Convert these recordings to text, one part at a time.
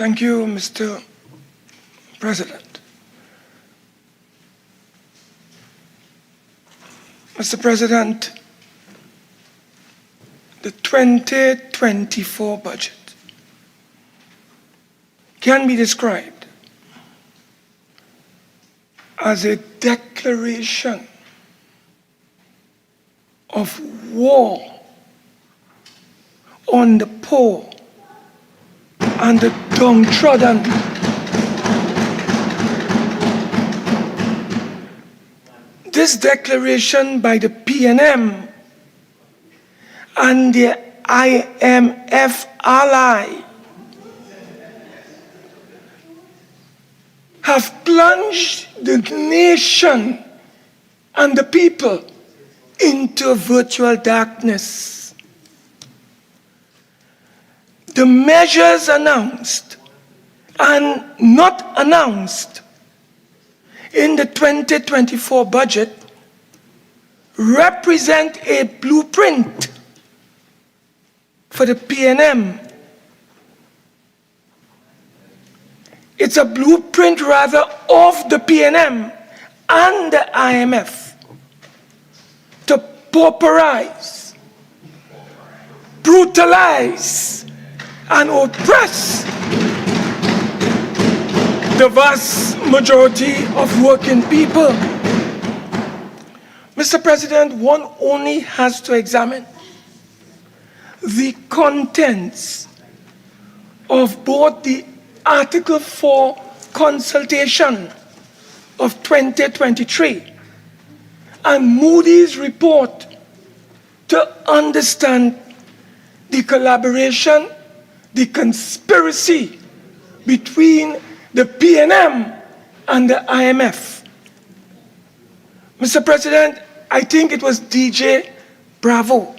Thank you, Mr. President. Mr. President, the 2024 budget can be described as a declaration of war on the poor and the downtrodden. This declaration by the PNM and the IMF ally have plunged the nation and the people into virtual darkness. The measures announced and not announced in the 2024 budget represent a blueprint for the PNM. It's a blueprint rather of the PNM and the IMF to pauperize, brutalize, and oppress the vast majority of working people. Mr. President, one only has to examine the contents of both the Article 4 consultation of 2023 and Moody's report to understand the collaboration, the conspiracy between the PNM and the IMF. Mr. President, I think it was DJ Bravo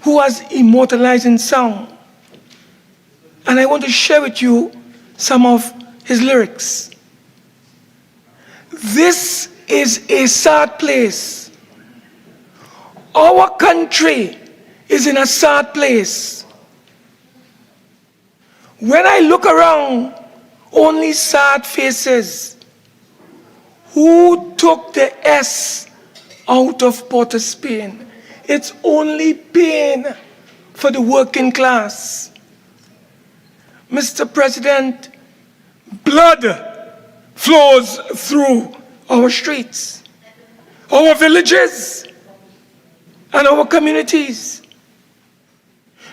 who was immortalized in song. And I want to share with you some of his lyrics. This is a sad place. Our country is in a sad place. When I look around, only sad faces. Who took the S out of Port of Spain? It's only pain for the working class. Mr. President, blood flows through our streets, our villages, and our communities.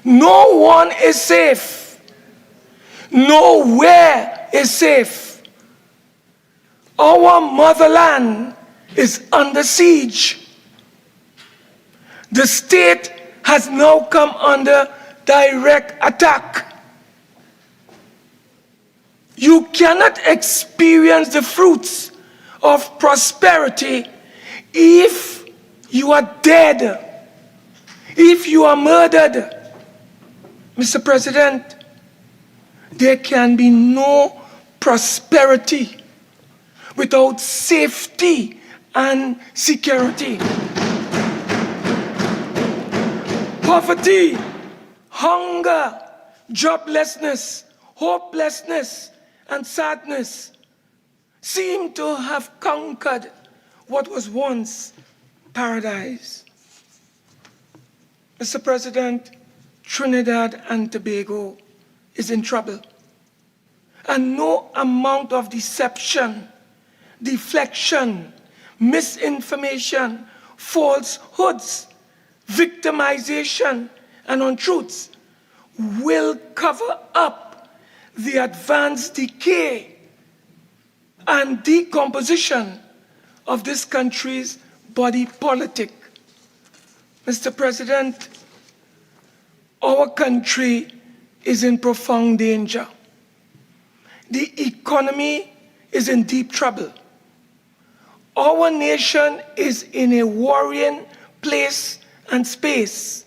No one is safe. Nowhere is safe. Our motherland is under siege. The state has now come under direct attack. You cannot experience the fruits of prosperity if you are dead, if you are murdered. Mr. President, there can be no prosperity without safety and security. Poverty, hunger, joblessness, hopelessness, and sadness seem to have conquered what was once paradise. Mr. President, Trinidad and Tobago is in trouble. And no amount of deception, deflection, misinformation, falsehoods, victimization, and untruths will cover up the advanced decay and decomposition of this country's body politic. Mr. President, our country is in profound danger. The economy is in deep trouble. Our nation is in a worrying place and space.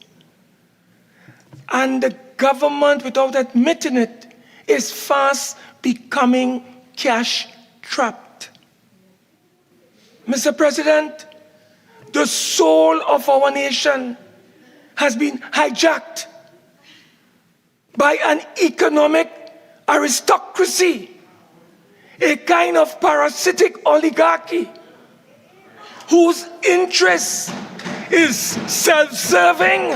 And the government, without admitting it, is fast becoming cash-trapped. Mr. President, the soul of our nation has been hijacked by an economic aristocracy, a kind of parasitic oligarchy whose interest is self-serving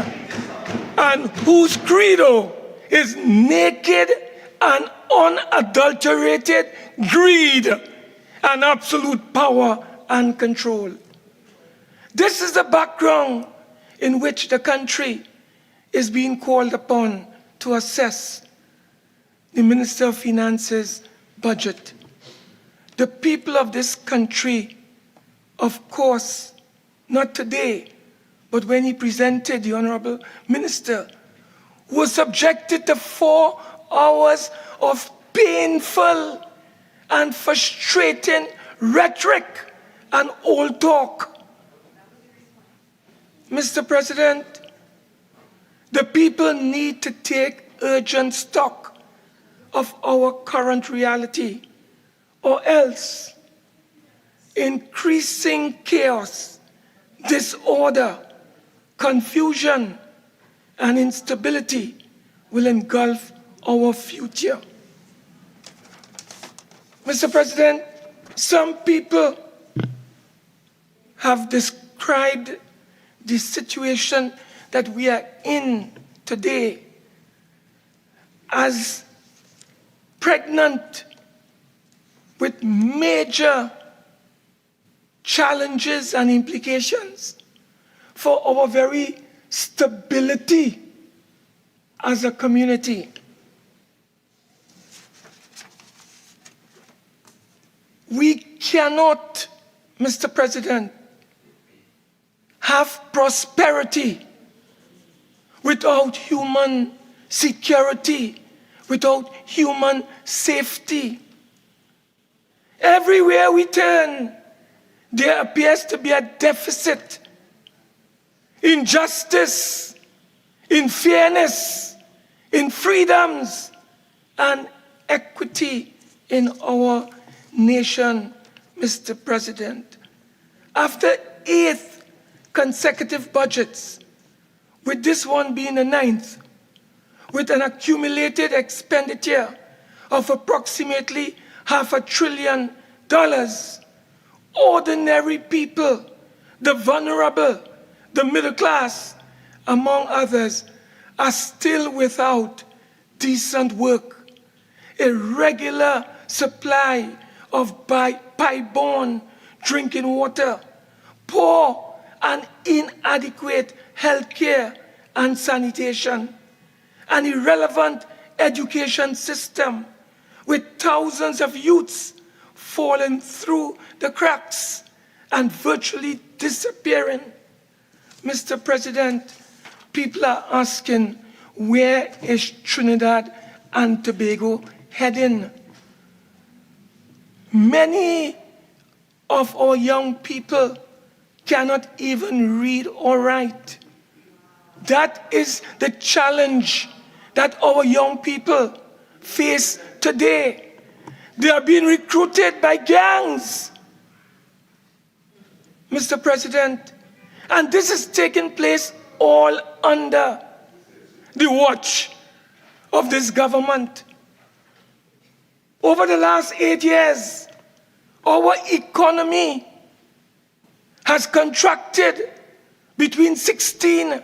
and whose credo is naked and unadulterated greed and absolute power and control. This is the background in which the country is being called upon to assess the Minister of Finance's budget. The people of this country, of course, not today, but when he presented the Honorable Minister, was subjected to 4 hours of painful and frustrating rhetoric and old talk. Mr. President, the people need to take urgent stock of our current reality, or else increasing chaos, disorder, confusion, and instability will engulf our future. Mr. President, some people have described the situation that we are in today as pregnant with major challenges and implications for our very stability as a community. We cannot, Mr. President, have prosperity without human security, without human safety. Everywhere we turn, there appears to be a deficit in justice, in fairness, in freedoms, and equity in our nation, Mr. President. After 8 consecutive budgets, with this one being the 9th, with an accumulated expenditure of approximately $500 billion, ordinary people, the vulnerable, the middle class, among others, are still without decent work, a regular supply of pipe-borne drinking water, poor and inadequate health care and sanitation, an irrelevant education system with thousands of youths falling through the cracks and virtually disappearing. Mr. President, people are asking, where is Trinidad and Tobago heading? Many of our young people cannot even read or write. That is the challenge that our young people face today. They are being recruited by gangs, Mr. President, and this is taking place all under the watch of this government. Over the last 8 years, our economy has contracted between 16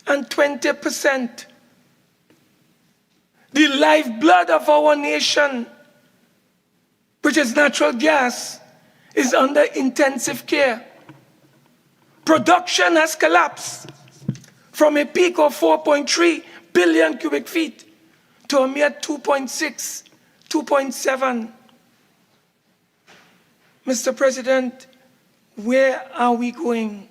and 20%. The lifeblood of our nation, which is natural gas, is under intensive care. Production has collapsed from a peak of 4.3 billion cubic feet to a mere 2.6, 2.7. Mr. President, where are we going?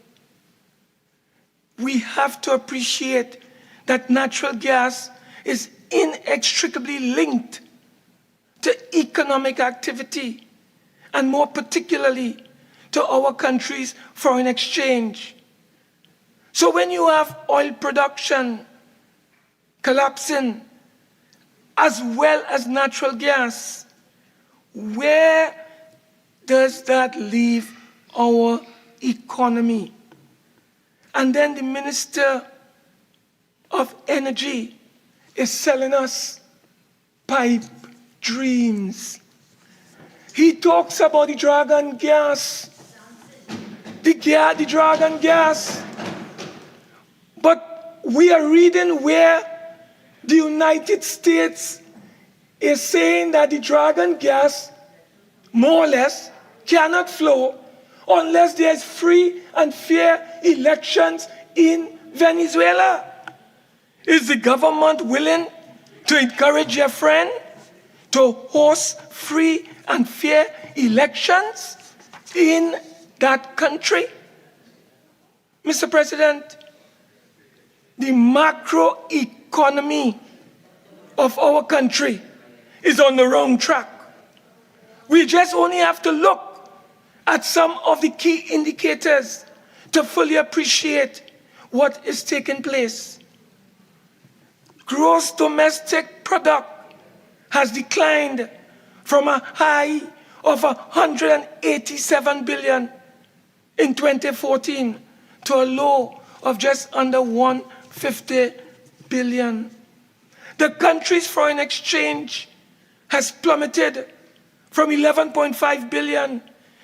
We have to appreciate that natural gas is inextricably linked to economic activity, and more particularly to our country's foreign exchange. So when you have oil production collapsing, as well as natural gas, where does that leave our economy? And then the Minister of Energy is selling us pipe dreams. He talks about the dragon gas, the dragon gas. But we are reading where the United States is saying that the dragon gas, more or less, cannot flow unless there's free and fair elections in Venezuela. Is the government willing to encourage your friend to host free and fair elections in that country? Mr. President, the macroeconomy of our country is on the wrong track. We just only have to look at some of the key indicators to fully appreciate what is taking place. Gross domestic product has declined from a high of 187 billion in 2014 to a low of just under 150 billion. The country's foreign exchange has plummeted from 11.5 billion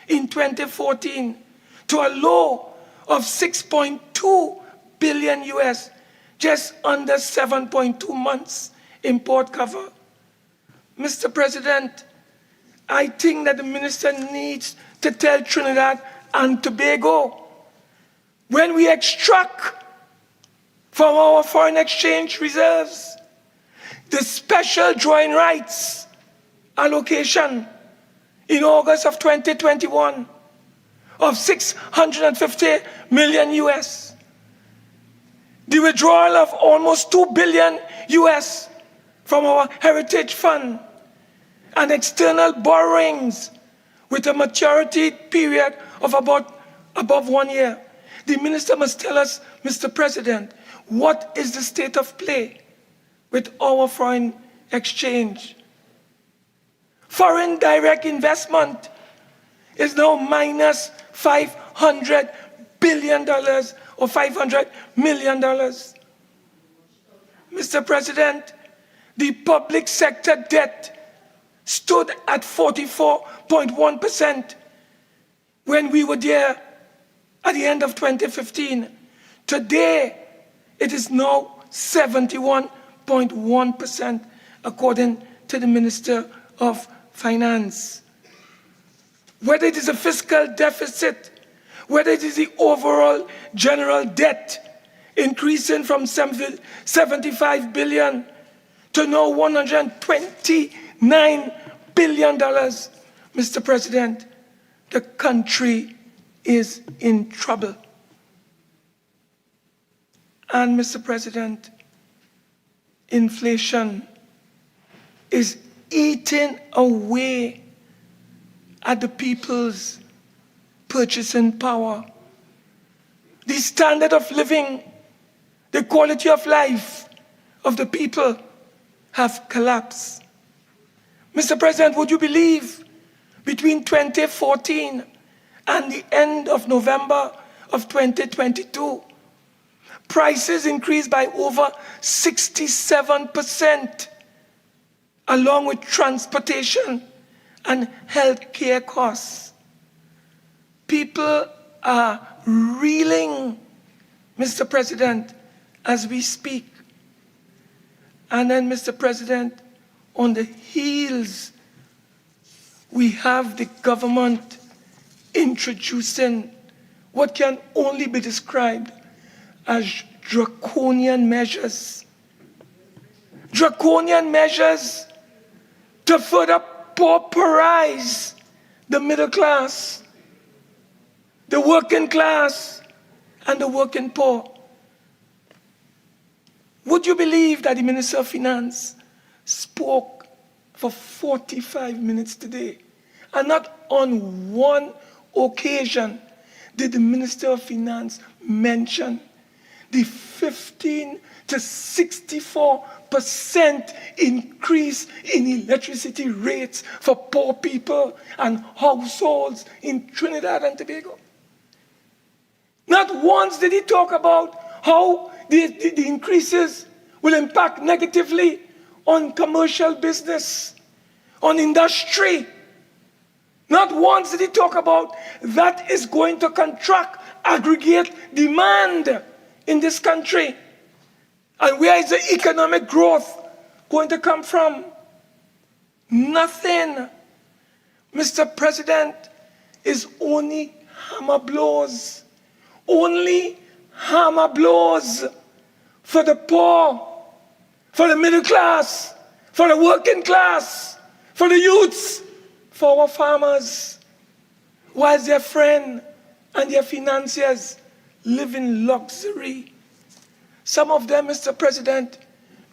in 2014 to a low of 6.2 billion US, just under 7.2 months import cover. Mr. President, I think that the minister needs to tell Trinidad and Tobago, when we extract from our foreign exchange reserves the special drawing rights allocation in August of 2021 of 650 million US, the withdrawal of almost 2 billion US from our heritage fund, and external borrowings with a maturity period of above 1 year. The minister must tell us, Mr. President, what is the state of play with our foreign exchange? Foreign direct investment is now minus $500 billion or $500 million. Mr. President, the public sector debt stood at 44.1% when we were there at the end of 2015. Today, it is now 71.1%, according to the Minister of Finance. Whether it is a fiscal deficit, whether it is the overall general debt increasing from 75 billion to now $129 billion, Mr. President, the country is in trouble. And Mr. President, inflation is eating away at the people's purchasing power. The standard of living, the quality of life of the people have collapsed. Mr. President, would you believe between 2014 and the end of November of 2022, prices increased by over 67%, along with transportation and healthcare costs. People are reeling, Mr. President, as we speak. And then, Mr. President, on the heels, we have the government introducing what can only be described as draconian measures. Draconian measures to further pauperize the middle class, the working class, and the working poor. Would you believe that the Minister of Finance spoke for 45 minutes today, and not on one occasion did the Minister of Finance mention the 15 to 64% increase in electricity rates for poor people and households in Trinidad and Tobago? Not once did he talk about how the increases will impact negatively on commercial business, on industry. Not once did he talk about that is going to contract aggregate demand in this country. And where is the economic growth going to come from? Nothing. Mr. President, is only hammer blows. Only hammer blows for the poor, for the middle class, for the working class, for the youths, for our farmers, whilst their friend and their financiers live in luxury. Some of them, Mr. President,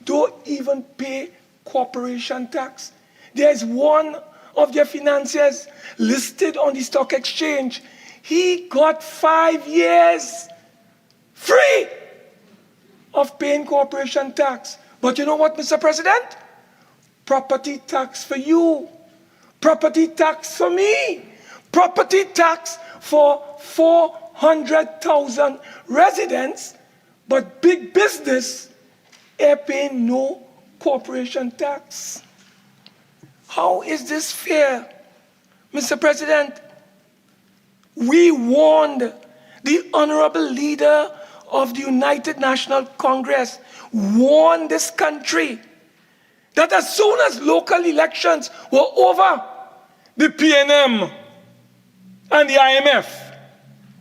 don't even pay corporation tax. There's one of their financiers listed on the stock exchange. He got 5 years free of paying corporation tax. But you know what, Mr. President? Property tax for you. Property tax for me. Property tax for 400,000 residents, but big business are paying no corporation tax. How is this fair? Mr. President, we warned the honorable leader of the United National Congress, warned this country that as soon as local elections were over, the PNM and the IMF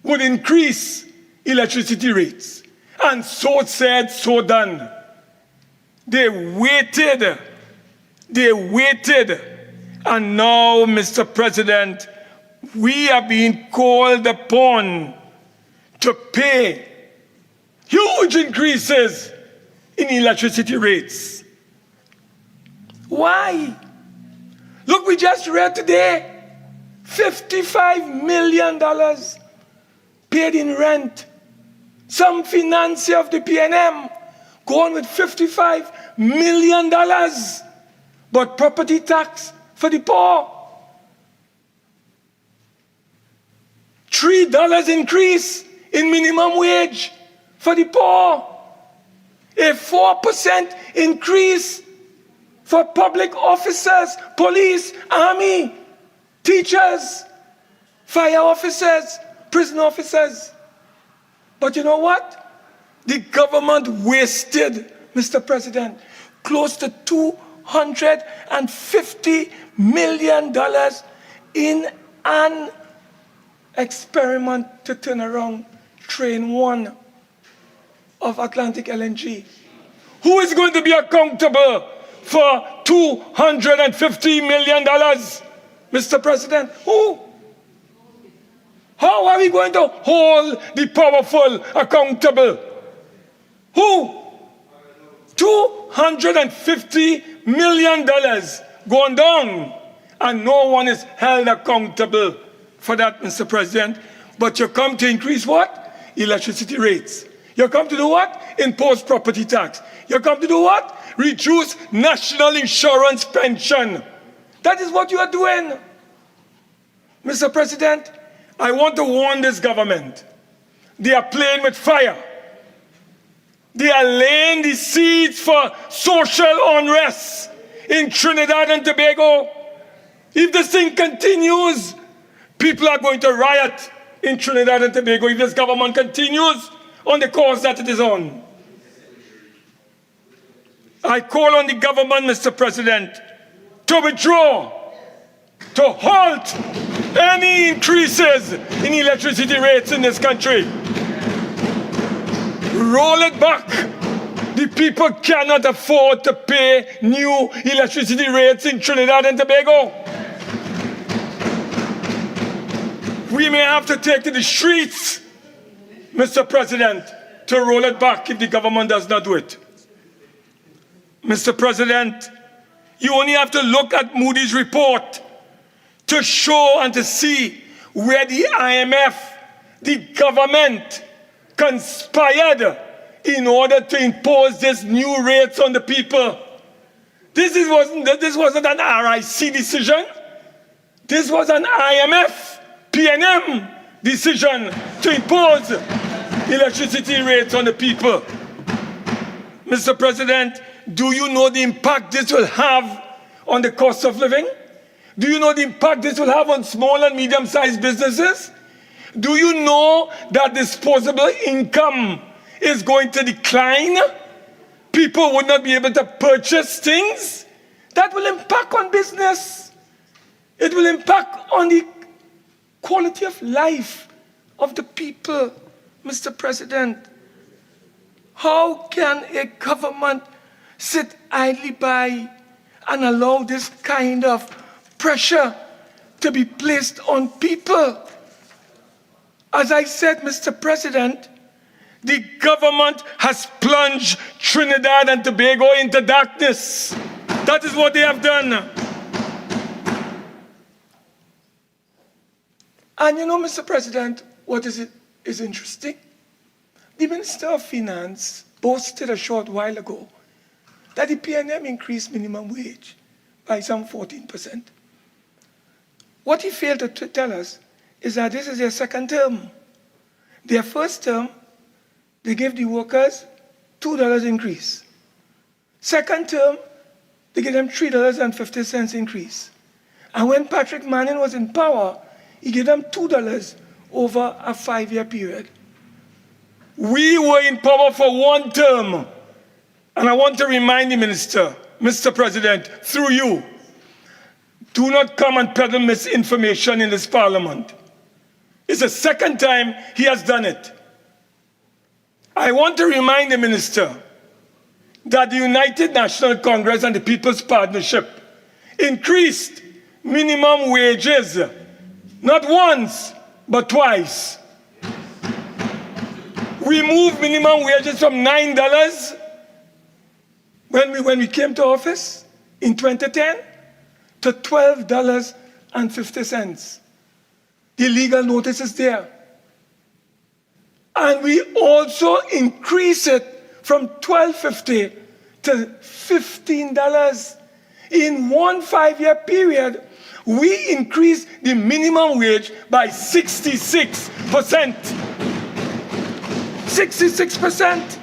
would increase electricity rates. And so said, so done. They waited, and now, Mr. President, we are being called upon to pay huge increases in electricity rates. Why? Look, we just read today, $55 million paid in rent. Some financier of the PNM going with $55 million. But property tax for the poor. $3 increase in minimum wage for the poor. A 4% increase for public officers, police, army, teachers, fire officers, prison officers. But you know what? The government wasted, Mr. President, close to $250 million in an experiment to turn around Train 1 of Atlantic LNG. Who is going to be accountable for $250 million, Mr. President? Who? How are we going to hold the powerful accountable? Who? $250 million gone down, and no one is held accountable for that, Mr. President. But you come to increase what? Electricity rates. You come to do what? Impose property tax. You come to do what? Reduce national insurance pension. That is what you are doing. Mr. President, I want to warn this government. They are playing with fire. They are laying the seeds for social unrest in Trinidad and Tobago. If this thing continues, people are going to riot in Trinidad and Tobago if this government continues on the course that it is on. I call on the government, Mr. President, to withdraw, to halt any increases in electricity rates in this country. Roll it back. The people cannot afford to pay new electricity rates in Trinidad and Tobago. We may have to take to the streets, Mr. President, to roll it back if the government does not do it. Mr. President, you only have to look at Moody's report to show and to see where the IMF, the government, conspired in order to impose these new rates on the people. This wasn't an RIC decision. This was an IMF, PNM decision to impose electricity rates on the people. Mr. President, Do you know the impact this will have on the cost of living? Do you know the impact this will have on small and medium-sized businesses? Do you know that disposable income is going to decline? People would not be able to purchase things. That will impact on business. It will impact on the quality of life of the people, Mr. President. How can a government sit idly by and allow this kind of pressure to be placed on people? As I said, Mr. President, the government has plunged Trinidad and Tobago into darkness. That is what they have done. And you know, Mr. President, what is interesting? The Minister of Finance boasted a short while ago that the PNM increased minimum wage by some 14%. What he failed to tell us is that this is their second term. Their first term, they gave the workers $2 increase. Second term, they gave them $3.50 increase. And when Patrick Manning was in power, he gave them $2 over a 5-year period. We were in power for one term. And I want to remind the minister, Mr. President, through you, do not come and peddle misinformation in this parliament. It's the second time he has done it. I want to remind the minister that the United National Congress and the People's Partnership increased minimum wages, not once, but twice. We moved minimum wages from $9 when we came to office in 2010 to $12.50. The legal notice is there. And we also increase it from $12.50 to $15. In one 5-year period, we increased the minimum wage by 66%. 66%.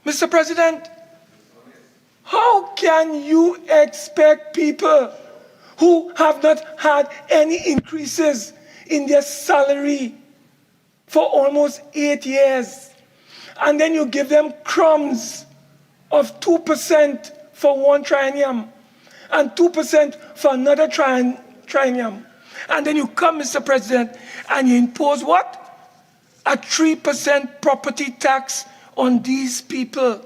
Mr. President, how can you expect people who have not had any increases in their salary for almost 8 years, and then you give them crumbs of 2% for one triennium and 2% for another triennium, and then you come, Mr. President, and you impose what? A 3% property tax on these people.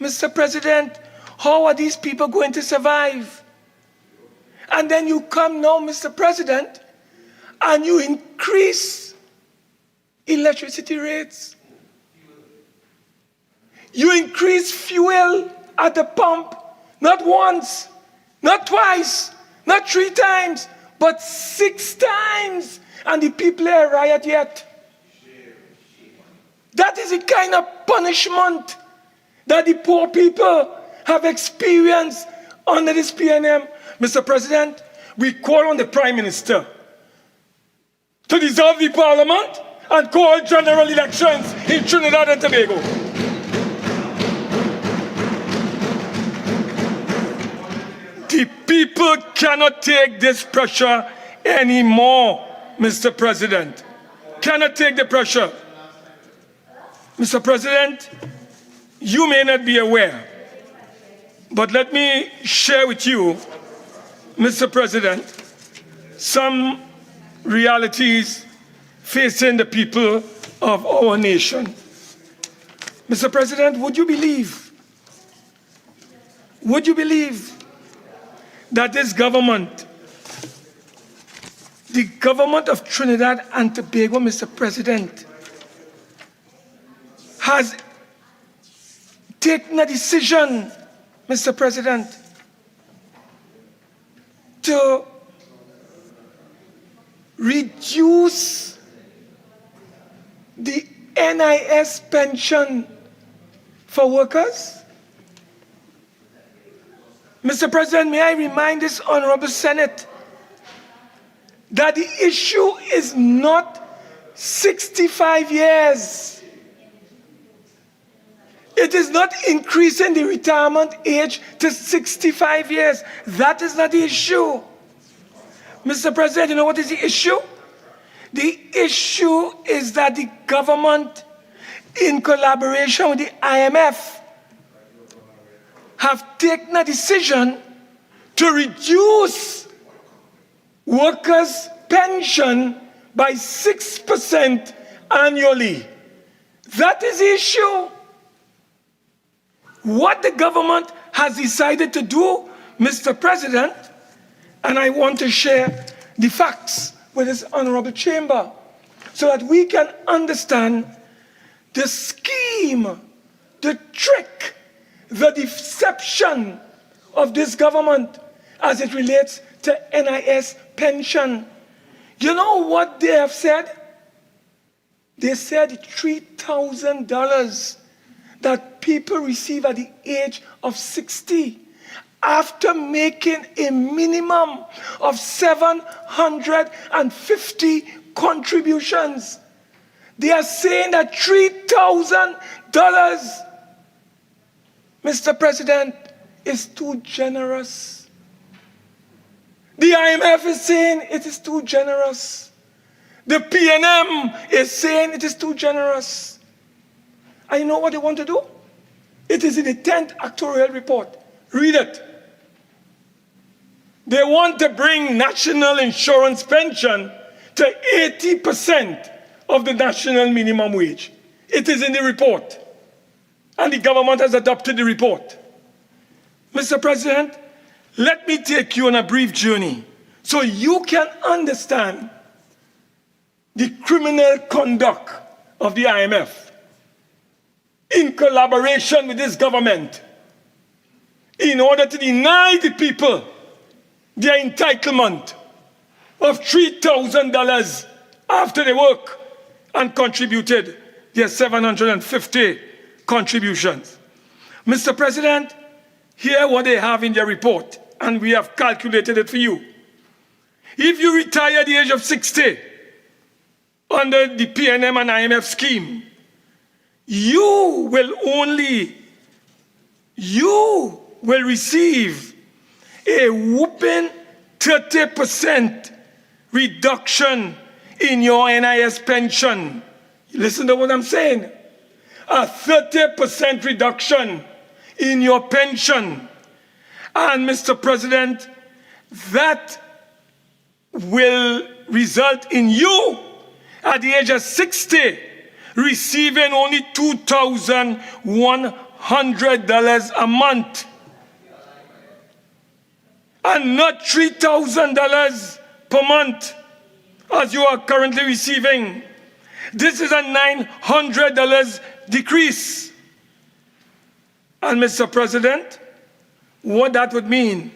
Mr. President, how are these people going to survive? And then you come now, Mr. President, and you increase electricity rates. You increase fuel at the pump, not once, not twice, not 3 times, but 6 times. And the people are riot yet. That is the kind of punishment that the poor people have experienced under this PNM. Mr. President, we call on the Prime Minister to dissolve the Parliament and call general elections in Trinidad and Tobago. The people cannot take this pressure anymore, Mr. President. Cannot take the pressure. Mr. President, you may not be aware, but let me share with you, Mr. President, some realities facing the people of our nation. Mr. President, would you believe that this government, the government of Trinidad and Tobago, Mr. President, has taken a decision, Mr. President, to reduce the NIS pension for workers? Mr. President, may I remind this Honorable Senate that the issue is not 65 years. It is not increasing the retirement age to 65 years. That is not the issue. Mr. President, you know what is the issue? The issue is that the government, in collaboration with the IMF, have taken a decision to reduce workers' pension by 6% annually. That is the issue. What the government has decided to do, Mr. President, and I want to share the facts with this honorable chamber so that we can understand the scheme, the trick, the deception of this government as it relates to NIS pension. You know what they have said? They said $3,000 that people receive at the age of 60 after making a minimum of 750 contributions. They are saying that $3,000, Mr. President, is too generous. The IMF is saying it is too generous. The PNM is saying it is too generous. And you know what they want to do? It is in the 10th actuarial report. Read it. They want to bring national insurance pension to 80% of the national minimum wage. It is in the report. And the government has adopted the report. Mr. President, let me take you on a brief journey so you can understand the criminal conduct of the IMF in collaboration with this government in order to deny the people their entitlement of $3,000 after they work and contributed their 750 contributions. Mr. President, here what they have in their report, and we have calculated it for you. If you retire at the age of 60 under the PNM and IMF scheme, you will receive a whooping 30% reduction in your NIS pension. Listen to what I'm saying. A 30% reduction in your pension. And Mr. President, that will result in you at the age of 60 receiving only $2,100 a month and not $3,000 per month as you are currently receiving. This is a $900 decrease. And Mr. President, what that would mean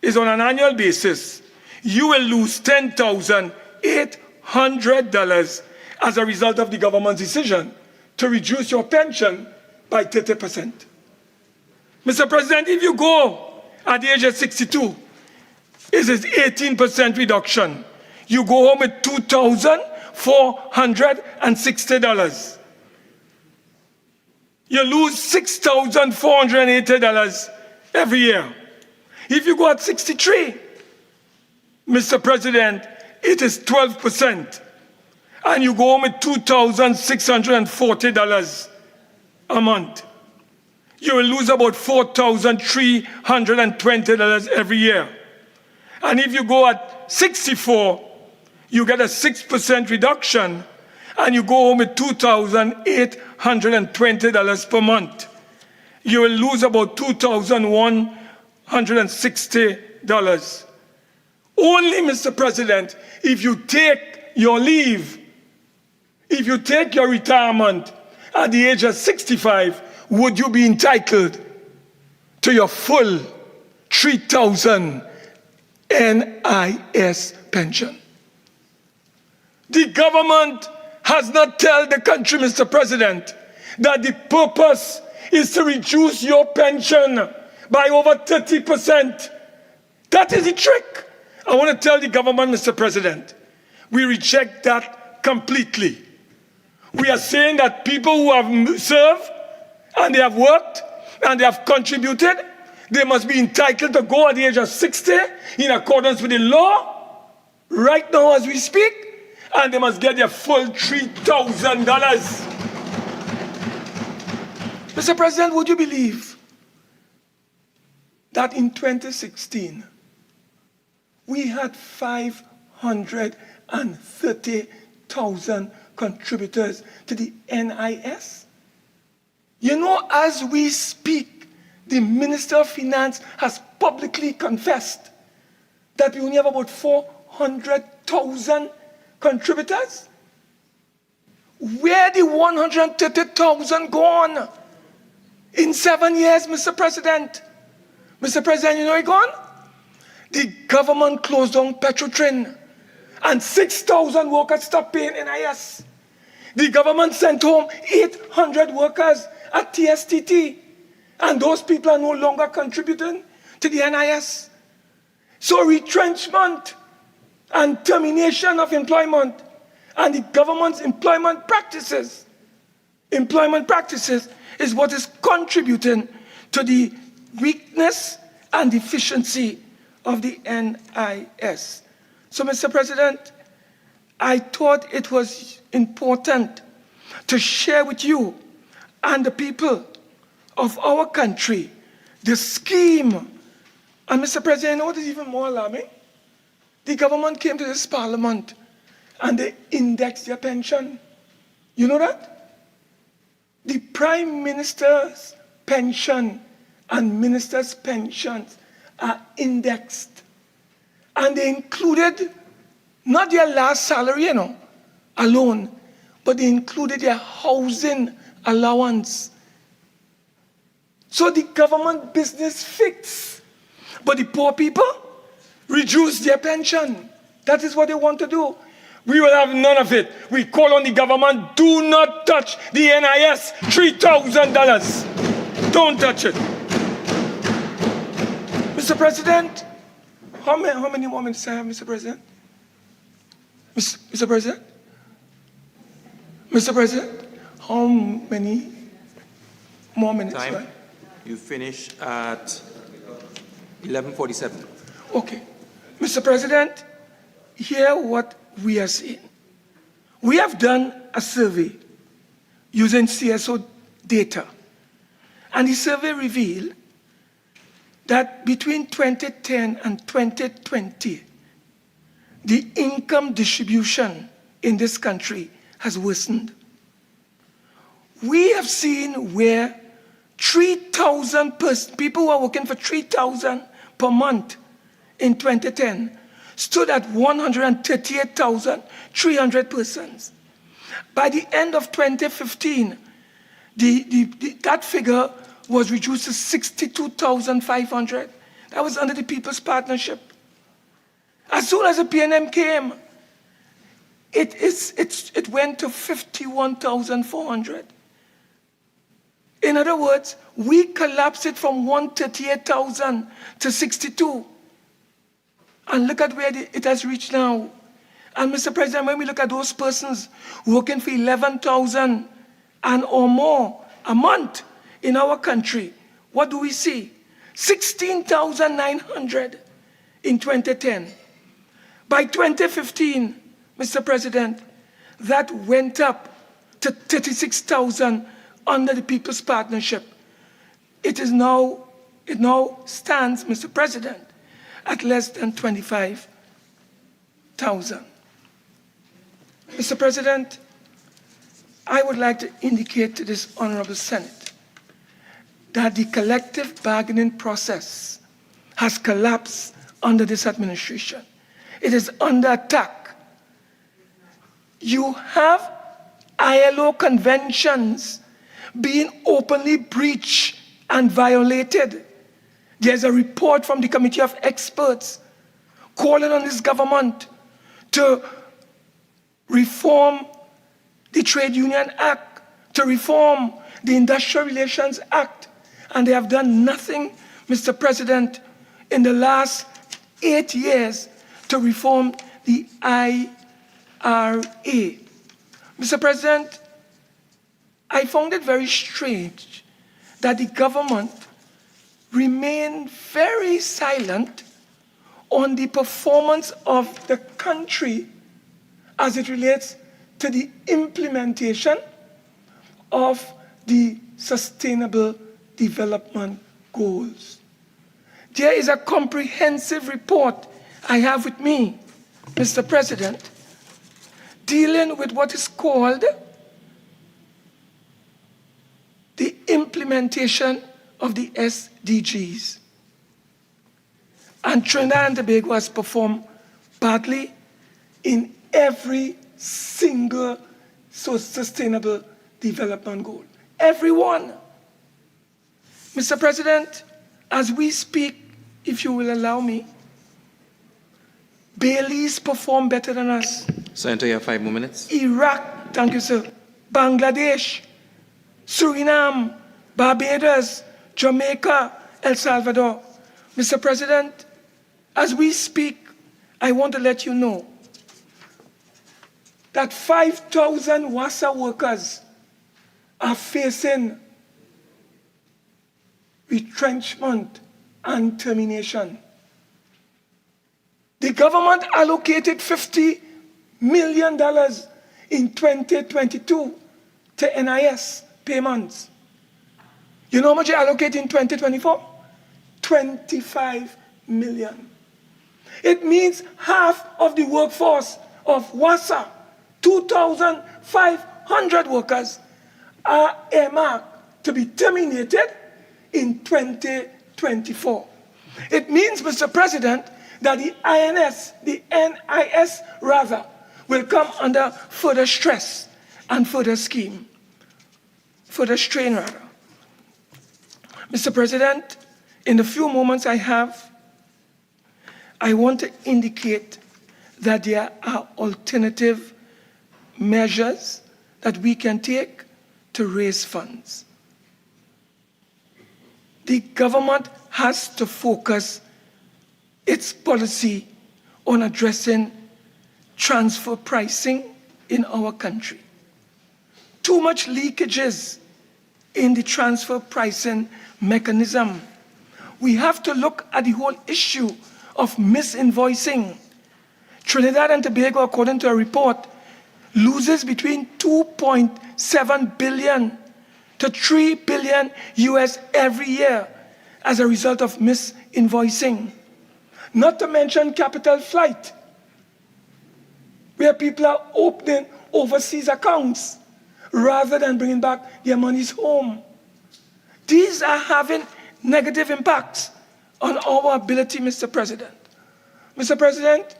is on an annual basis, you will lose $10,800 as a result of the government's decision to reduce your pension by 30%. Mr. President, if you go at the age of 62, it is 18% reduction. You go home with $2,460. You lose $6,480 every year. If you go at 63, Mr. President, it is 12%. And you go home with $2,640 a month. You will lose about $4,320 every year. And if you go at 64, you get a 6% reduction, and you go home with $2,820 per month. You will lose about $2,160. Only, Mr. President, if you take your leave, if you take your retirement at the age of 65, would you be entitled to your full $3,000 NIS pension? The government has not told the country, Mr. President, that the purpose is to reduce your pension by over 30%. That is the trick. I want to tell the government, Mr. President, we reject that completely. We are saying that people who have served and they have worked and they have contributed, they must be entitled to go at the age of 60 in accordance with the law right now as we speak, and they must get their full $3,000. Mr. President, would you believe that in 2016 we had 530,000 contributors to the NIS? You know, as we speak, the Minister of Finance has publicly confessed that we only have about 400,000 contributors. Where the 130,000 gone in 7 years, Mr. President? Mr. President, you know it gone? The government closed down Petrotrin and 6,000 workers stopped paying NIS. The government sent home 800 workers at TSTT, and those people are no longer contributing to the NIS. So retrenchment and termination of employment and the government's employment practices is what is contributing to the weakness and deficiency of the NIS. So, Mr. President, I thought it was important to share with you and the people of our country the scheme. And Mr. President, you know what is even more alarming? The government came to this parliament and they indexed their pension. You know that? The Prime Minister's pension and ministers' pensions are indexed. And they included not their last salary, alone, but they included their housing allowance. So the government business fixed, but the poor people reduce their pension. That is what they want to do. We will have none of it. We call on the government, do not touch the NIS $3,000. Don't touch it. Mr. President, how many more minutes I have, Mr. President? Mr. President? Mr. President, how many more minutes? Time. Right? You finish at 11:47. Okay. Mr. President, hear what we are seeing. We have done a survey using CSO data, and the survey revealed that between 2010 and 2020, the income distribution in this country has worsened. We have seen where 3,000 people who are working for 3,000 per month in 2010 stood at 138,300 persons. By the end of 2015, that figure was reduced to 62,500. That was under the People's Partnership. As soon as the PNM came, it went to 51,400. In other words, we collapsed it from 138,000 to 62. And look at where it has reached now. And Mr. President, when we look at those persons working for 11,000 and or more a month in our country, what do we see? 16,900 in 2010. By 2015, Mr. President, that went up to 36,000 under the People's Partnership. It now stands, Mr. President, at less than 25,000. Mr. President, I would like to indicate to this Honorable Senate that the collective bargaining process has collapsed under this administration. It is under attack. You have ILO conventions being openly breached and violated. There's a report from the Committee of Experts calling on this government to reform the Trade Union Act, to reform the Industrial Relations Act, and they have done nothing, Mr. President, in the last 8 years to reform the IRA. Mr. President, I found it very strange that the government remain very silent on the performance of the country as it relates to the implementation of the Sustainable Development Goals. There is a comprehensive report I have with me, Mr. President, dealing with what is called the implementation of the SDGs. And Trinidad and Tobago has performed badly in every single sustainable development goal. Every one. Mr. President, as we speak, if you will allow me, Belize perform better than us. Senator, you have 5 more minutes. Iraq, thank you, sir. Bangladesh, Suriname, Barbados, Jamaica, El Salvador. Mr. President, as we speak, I want to let you know that 5,000 WASA workers are facing retrenchment and termination. The government allocated $50 million in 2022 to NIS payments. You know how much they allocate in 2024? 25 million. It means half of the workforce of WASA, 2,500 workers, are earmarked to be terminated in 2024. It means, Mr. President, that the NIS will come under further stress and further strain rather. Mr. President, in the few moments I have, I want to indicate that there are alternative measures that we can take to raise funds. The government has to focus its policy on addressing transfer pricing in our country. Too much leakages in the transfer pricing mechanism. We have to look at the whole issue of misinvoicing. Trinidad and Tobago, according to a report, loses between 2.7 billion to 3 billion US every year as a result of misinvoicing. Not to mention capital flight, where people are opening overseas accounts rather than bringing back their monies home. These are having negative impacts on our ability, Mr. President. Mr. President,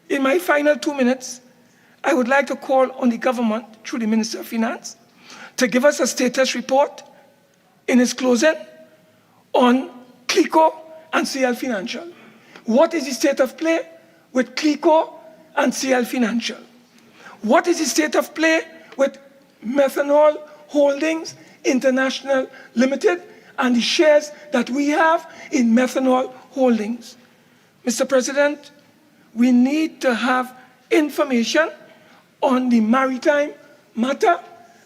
in my final 2 minutes, I would like to call on the government, through the Minister of Finance, to give us a status report in its closing on CLICO and CL Financial. What is the state of play with CLICO and CL Financial? What is the state of play with Methanol Holdings International Limited and the shares that we have in Methanol Holdings? Mr. President, we need to have information on the maritime matter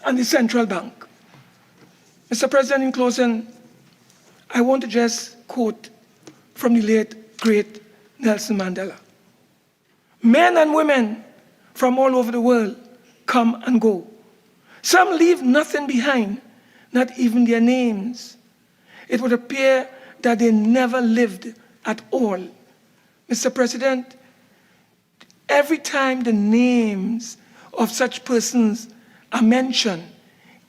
and the central bank. Mr. President, in closing, I want to just quote from the late, great Nelson Mandela. Men and women from all over the world come and go. Some leave nothing behind, not even their names. It would appear that they never lived at all. Mr. President, every time the names of such persons are mentioned,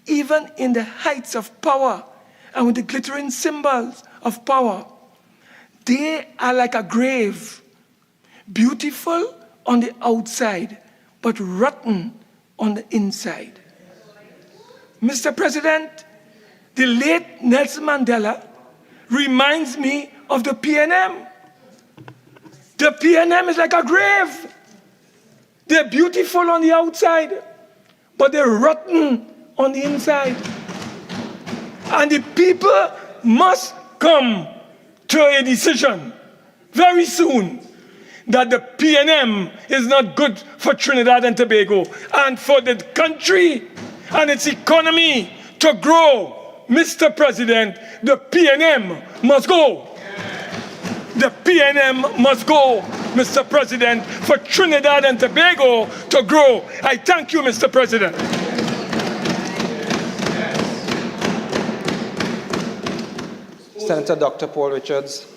even in the heights of power and with the glittering symbols of power, they are like a grave, beautiful on the outside, but rotten on the inside. Mr. President, the late Nelson Mandela reminds me of the PNM. The PNM is like a grave. They're beautiful on the outside, but they're rotten on the inside. And the people must come to a decision very soon that the PNM is not good for Trinidad and Tobago and for the country and its economy to grow. Mr. President, the PNM must go. The PNM must go, Mr. President, for Trinidad and Tobago to grow. I thank you, Mr. President. Senator Dr. Paul Richards.